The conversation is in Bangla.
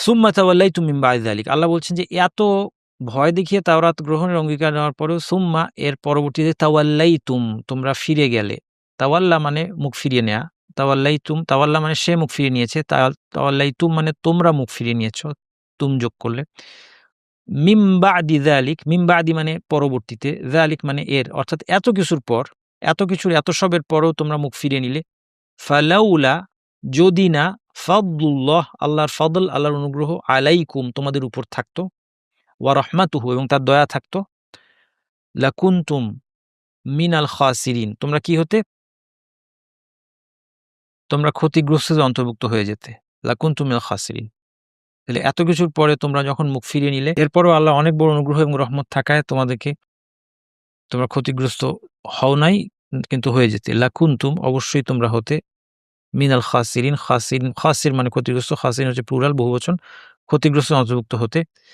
সুম্মা তাওয়াল্লাইতুম মিন বা'দি যালিক, আল্লাহ বলছেন যে এত ভয় দেখিয়ে তাওরাত গ্রহণের অঙ্গীকার নেওয়ার পরেও সুম্মা এর পরবর্তীতে তাওয়াল্লাইতুম তোমরা ফিরে গেলে। তাওয়াল্লা মানে মুখ ফিরিয়ে নেয়া। তাওয়াল্লাইতুম, তাওয়াল্লা মানে সে মুখ ফিরিয়ে নিয়েছে। তাওয়াল্লাইতুম মানে তোমরা মুখ ফিরিয়ে নিয়েছো, তুম যোগ করলে। মিন বা'দি যালিক, মিন বা'দি মানে পরবর্তীতে, যালিক মানে এর, অর্থাৎ এত কিছুর পর, এত কিছুর এত সবের পরেও তোমরা মুখ ফিরিয়ে নিলে। ফালাউলা যদি না, ফাদলুল্লাহ আল্লাহর ফদল, আল্লাহর অনুগ্রহ, আলাইকুম তোমাদের উপর থাকতো, ওয়া রাহমাতুহু এবং তার দয়া থাকতো, লাকুনতুম মিনাল খাসিরিন তোমরা কি হতে? তোমরা ক্ষতিগ্রস্তদের অন্তর্ভুক্ত হয়ে যেতে। লাকুনতুম মিনাল খাসিরিন। তাহলে এত কিছুর পরে তোমরা যখন মুখ ফিরিয়ে নিলে, এরপরও আল্লাহ অনেক বড় অনুগ্রহ এবং রহমত থাকায় তোমাদেরকে, তোমরা ক্ষতিগ্রস্ত হও নাই কিন্তু হয়ে যেতে। লাকুনতুম অবশ্যই তোমরা হতে, মিনাল খাসিরিন, খাসির মানে ক্ষতিগ্রস্ত, খাসিরিন হচ্ছে প্লুরাল বহুবচন, ক্ষতিগ্রস্ত অন্তর্ভুক্ত হতে।